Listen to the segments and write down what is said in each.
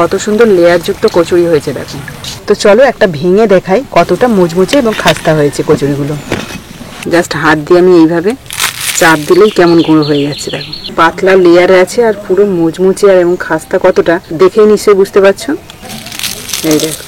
কত সুন্দর লেয়ারযুক্ত কচুরি হয়েছে দেখো। তো চলো একটা ভেঙে দেখাই কতটা মুচমুচে এবং খাস্তা হয়েছে কচুরিগুলো। জাস্ট হাত দিয়ে আমি এইভাবে চাপ দিলেই কেমন গুঁড়ো হয়ে যাচ্ছে দেখো। পাতলা লেয়ারে আছে আর পুরো মুচমুচে আর এবং খাস্তা কতটা দেখেই নিশ্চয়ই বুঝতে পারছো। এই দেখো।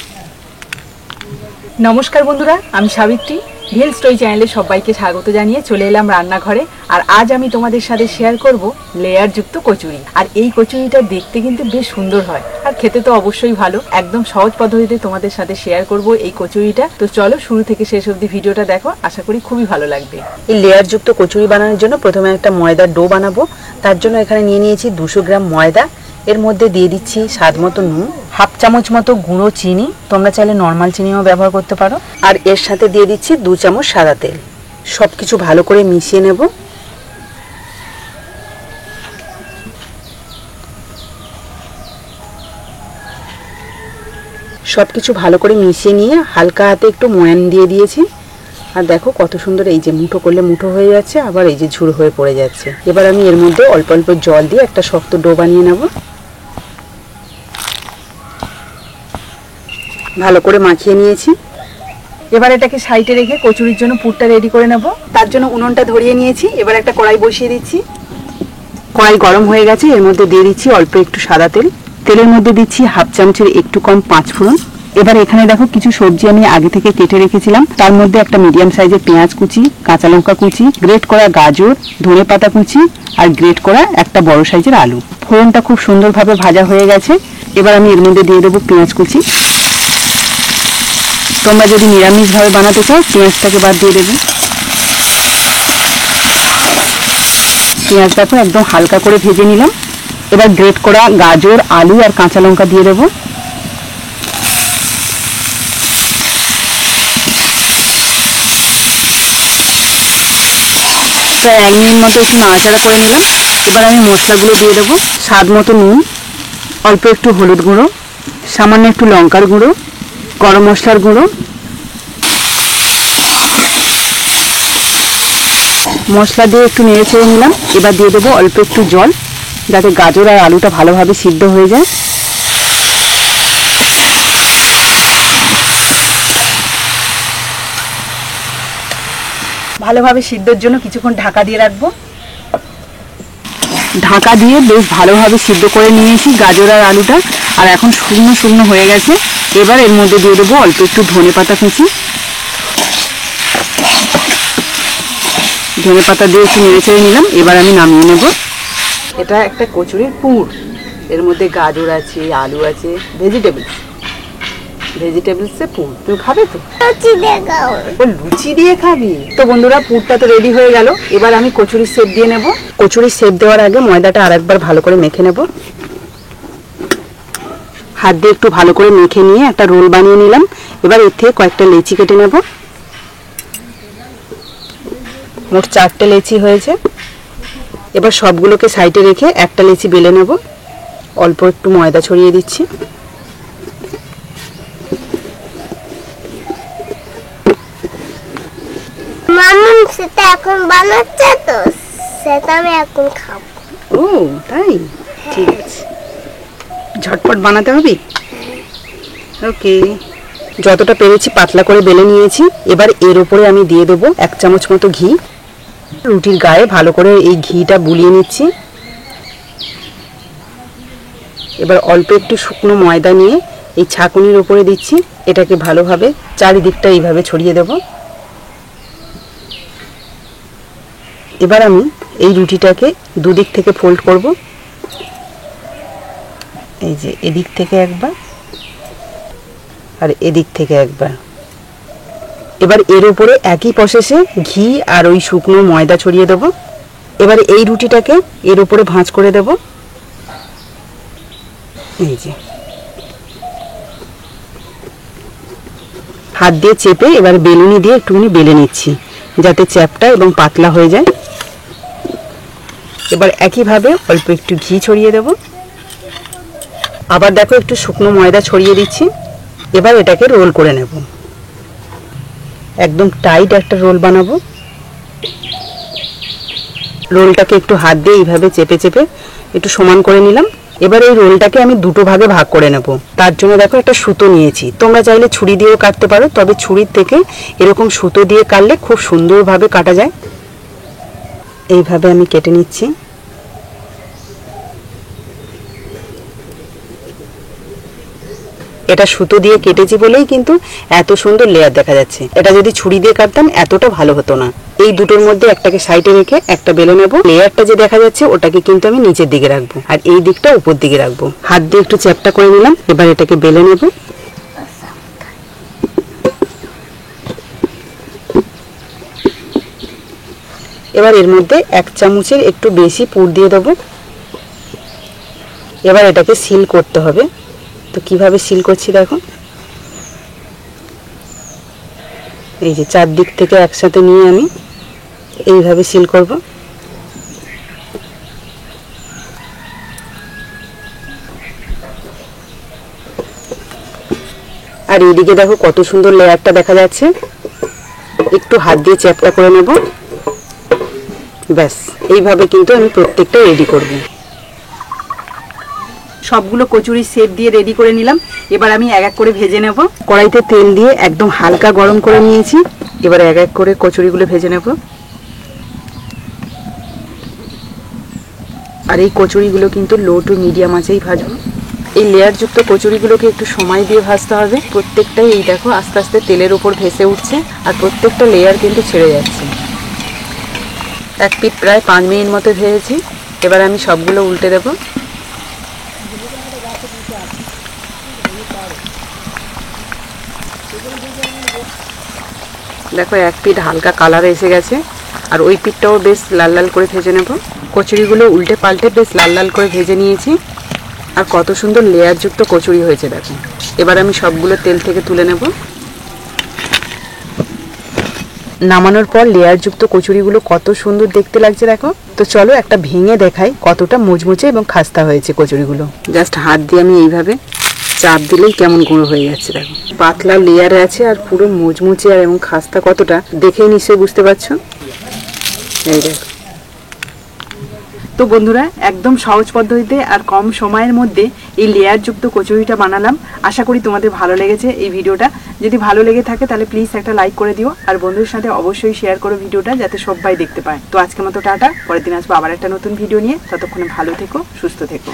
নমস্কার বন্ধুরা, আমি সাবিত্রী। ভেল স্টোরি চ্যানেলে সবাইকে স্বাগত জানিয়ে চলে এলাম রান্নাঘরে। আর আজ আমি তোমাদের সাথে শেয়ার করব লেয়ারযুক্ত কচুরি। আর এই কচুরিটা দেখতে কিন্তু বেশ সুন্দর হয় আর খেতে তো অবশ্যই ভালো। একদম সহজ পদ্ধতিতে তোমাদের সাথে শেয়ার করব এই কচুরিটা। তো চলো শুরু থেকে শেষ অবধি ভিডিওটা দেখো, আশা করি খুবই ভালো লাগবে। এই লেয়ারযুক্ত কচুরি বানানোর জন্য প্রথমে একটা ময়দার ডো বানাবো। তার জন্য এখানে নিয়ে নিয়েছি 200 গ্রাম ময়দা। এর মধ্যে দিয়ে দিচ্ছি স্বাদ মতো নুন, হাফ চামচ মতো গুঁড়ো চিনি, তোমরা চাইলে নর্মাল চিনিও ব্যবহার করতে পারো। আর এর সাথে দিয়ে দিচ্ছি 2 চামচ সাদা তেল। সব কিছু ভালো করে মিশিয়ে নেব। সব কিছু ভালো করে মিশিয়ে নিয়ে হালকা হাতে একটু ময়ান দিয়ে দিয়েছি। আর দেখো কত সুন্দর, এই যে মুঠো করলে মুঠো হয়ে যাচ্ছে, আবার এই যে ঝুড়ো হয়ে পড়ে যাচ্ছে। এবার আমি এর মধ্যে অল্প অল্প জল দিয়ে একটা শক্ত ডো বানিয়ে নেব। ভালো করে মাখিয়ে নিয়েছি। এবার এটাকে সাইডে রেখে কচুরির জন্য পুরটা রেডি করে নেব। তার জন্য উনুনটা ধরিয়ে নিয়েছি। এবার একটা কড়াই বসিয়ে দিচ্ছি। কড়াই গরম হয়ে গেছে। এর মধ্যে দিয়ে দিচ্ছি অল্প একটু সাদা তেল। তেলের মধ্যে দিচ্ছি হাফ চামচের একটু কম 5 ফোড়ন। এবার এখানে দেখো কিছু সবজি আমি আগে থেকে কেটে রেখেছিলাম। তার মধ্যে একটা মিডিয়াম সাইজের পেঁয়াজ কুচি, কাঁচা লঙ্কা কুচি, গ্রেট করা গাজর, ধনেপাতা কুচি আর গ্রেট করা একটা বড় সাইজের আলু। ফোড়নটা খুব সুন্দরভাবে ভাজা হয়ে গেছে। এবার আমি এর মধ্যে দিয়ে দেবো পেঁয়াজ কুচি। তোমরা যদি নিরামিষভাবে বানাতে চাও পেঁয়াজটাকে বাদ দিয়ে দেবে। পেঁয়াজ দেখো একদম হালকা করে ভেজে নিলাম। এবার গ্রেট করা গাজর, আলু আর কাঁচা লঙ্কা দিয়ে দেবো। প্রায় 1 মিনিট মতো একটু নাড়াচাড়া করে নিলাম। এবার আমি মশলাগুলো দিয়ে দেবো। স্বাদ মতো নুন, অল্প একটু হলুদ গুঁড়ো, সামান্য একটু লঙ্কার গুঁড়ো, গরম মশলার গুঁড়ো। মশলা দিয়ে একটু নেড়ে ছেড়ে নিলাম। এবার দিয়ে দেবো অল্প একটু জল, যাতে গাজর আর আলুটা ভালোভাবে সিদ্ধ হয়ে যায়। ভালোভাবে সিদ্ধর জন্য কিছুক্ষণ ঢাকা দিয়ে রাখবো। ঢাকা দিয়ে বেশ ভালোভাবে সিদ্ধ করে নিয়েছি গাজর আর আলুটা। আর এখন শুকনো শুকনো হয়ে গেছে। এবার এর মধ্যে দিয়ে দেবো অল্প একটু ধনেপাতা কুচি। ধনেপাতা দিয়ে একটু নেড়ে ছেড়ে নিলাম। এবার আমি নামিয়ে নেব। এটা একটা কচুরির পুর। এর মধ্যে গাজর আছে, আলু আছে, ভেজিটেবলসে পুর। তুমি খাবে তো? লুচি দিয়ে খাবি তো? বন্ধুরা পুরটা তো রেডি হয়ে গেল। এবার আমি কচুরির শেপ দিয়ে নেব। কচুরির শেপ দেওয়ার আগে ময়দাটা আরেকবার ভালো করে মেখে নেব। হাত দিয়ে একটু ভালো করে মেখে নিয়ে একটা রোল বানিয়ে নিলাম। এবার এর থেকে কয়েকটা লেচি কেটে নেব। মোট 4টে লেচি হয়েছে। এবার সবগুলোকে সাইডে রেখে একটা লেচি বেলে নেব। অল্প একটু ময়দা ছড়িয়ে দিচ্ছি। মাম্মা সেটা এখন বানাচ্ছে তো, সেটা আমি এখন খাবো। ও তাই, ঠিক আছে। ঝটপট বানাতে হবে। ওকে। যতটা পেরেছি পাতলা করে বেলে নিয়েছি। এবার এর উপরে আমি দিয়ে দেবো 1 চামচ মতো ঘি। রুটির গায়ে ভালো করে এই ঘিটা বুলিয়ে নিচ্ছি। এবার অল্প একটু শুকনো ময়দা নিয়ে এই ছাঁকুনির উপরে দিচ্ছি। এটাকে ভালোভাবে চারিদিকটা এইভাবে ছড়িয়ে দেব। এবার আমি এই রুটিটাকে দুদিক থেকে ফোল্ড করব। এই যে এদিক থেকে একবার আর এদিক থেকে একবার। এবার এর উপরে একই প্রসেসে ঘি আর ওই শুকনো ময়দা ছড়িয়ে দেব। এবার এই রুটিটাকে এর উপরে ভাঁজ করে দেব। এই যে হাত দিয়ে চেপে এবার বেলুনি দিয়ে একটুখানি বেলে নিচ্ছি, যাতে চ্যাপটা এবং পাতলা হয়ে যায়। এবার একইভাবে অল্প একটু ঘি ছড়িয়ে দেব। আবার দেখো একটু শুকনো ময়দা ছড়িয়ে দিচ্ছি। এবার এটাকে রোল করে নেব। একদম টাইট একটা রোল বানাবো। রোলটাকে একটু হাত দিয়ে এইভাবে চেপে চেপে একটু সমান করে নিলাম। এবার এই রোলটাকে আমি দুটো ভাগে ভাগ করে নেব। তার জন্য দেখো একটা সুতো নিয়েছি, তোমরা চাইলে ছুরি দিয়েও কাটতে পারো, তবে ছুরির থেকে এরকম সুতো দিয়ে কাটলে খুব সুন্দরভাবে কাটা যায়। এইভাবে আমি কেটে নিচ্ছি। এটা সুতো দিয়ে কেটেছি বলেই কিন্তু এত সুন্দর লেয়ার দেখা যাচ্ছে। এটা যদি ছুরি দিয়ে কাটতাম এতটা ভালো হতো না। এই দুটোর মধ্যে একটাকে সাইডে রেখে একটা বেলে নেব। লেয়ারটা যে দেখা যাচ্ছে ওটাকে কিন্তু আমি নিচের দিকে রাখবো, আর এই দিকটা উপর দিকে রাখবো। হাত দিয়ে একটু চ্যাপটা করে নিলাম। এবার এটাকে বেলে নেব। এবার এর মধ্যে 1 চামচের একটু বেশি পুর দিয়ে দেবো। এবার এটাকে সিল করতে হবে। তো কিভাবে সিল করছি দেখো, এই যে চারদিক থেকে একসাথে নিয়ে আমি এইভাবে সিল করব। আর এইদিকে দেখো কত সুন্দর লেয়ারটা দেখা যাচ্ছে। একটু হাত দিয়ে চ্যাপটা করে নেব। ব্যাস, এইভাবে কিন্তু আমি প্রত্যেকটা রেডি করব। সবগুলো কচুরি শেপ দিয়ে রেডি করে নিলাম। এবার আমি এক এক করে ভেজে নেব। কড়াইতে তেল দিয়ে একদম হালকা গরম করে নিয়েছি। এবার এক এক করে কচুরিগুলো ভেজে নেব। আর এই কচুরিগুলো কিন্তু লো টু মিডিয়াম আঁচেই ভাজবো। এই লেয়ারযুক্ত কচুরিগুলোকে একটু সময় দিয়ে ভাজতে হবে। প্রত্যেকটাই এই দেখো আস্তে আস্তে তেলের উপর ভেসে উঠছে, আর প্রত্যেকটা লেয়ার কিন্তু ছেড়ে যাচ্ছে। এক পিঠ প্রায় 5 মিনিট মতো ভেজেছি। এবার আমি সবগুলো উল্টে দেবো। দেখো এক পিঠ হালকা কালার এসে গেছে, আর ওই পিঠটাও বেশ লাল লাল করে ভেজে নেব। কচুরিগুলো উল্টে পাল্টে বেশ লাল লাল করে ভেজে নিয়েছি। আর কত সুন্দর লেয়ারযুক্ত কচুরি হয়েছে দেখো। এবার আমি সবগুলো তেল থেকে তুলে নেব। নামানোর পর লেয়ারযুক্ত কচুরিগুলো কত সুন্দর দেখতে লাগছে দেখো। তো চলো একটা ভেঙে দেখাই কতটা মুচমুচে এবং খাস্তা হয়েছে কচুরিগুলো। জাস্ট হাত দিয়ে আমি এইভাবে চাপ দিলেই কেমন গুঁড়ো হয়ে যাচ্ছে দেখো। পাতলা লেয়ারে আছে আর পুরো মুচমুচে আর এবং খাস্তা কতটা দেখেই নিশ্চয়ই বুঝতে পারছো। এই দেখো। তো বন্ধুরা, একদম সহজ পদ্ধতিতে আর কম সময়ের মধ্যে এই লেয়ারযুক্ত কচুরিটা বানালাম। আশা করি তোমাদের ভালো লেগেছে এই ভিডিওটা। যদি ভালো লেগে থাকে তাহলে প্লিজ একটা লাইক করে দিও, আর বন্ধুদের সাথে অবশ্যই শেয়ার করো ভিডিওটা, যাতে সবাই দেখতে পায়। তো আজকের মতো টাটা, পরের দিন আসবো আবার একটা নতুন ভিডিও নিয়ে। ততক্ষণে ভালো থেকো, সুস্থ থেকো।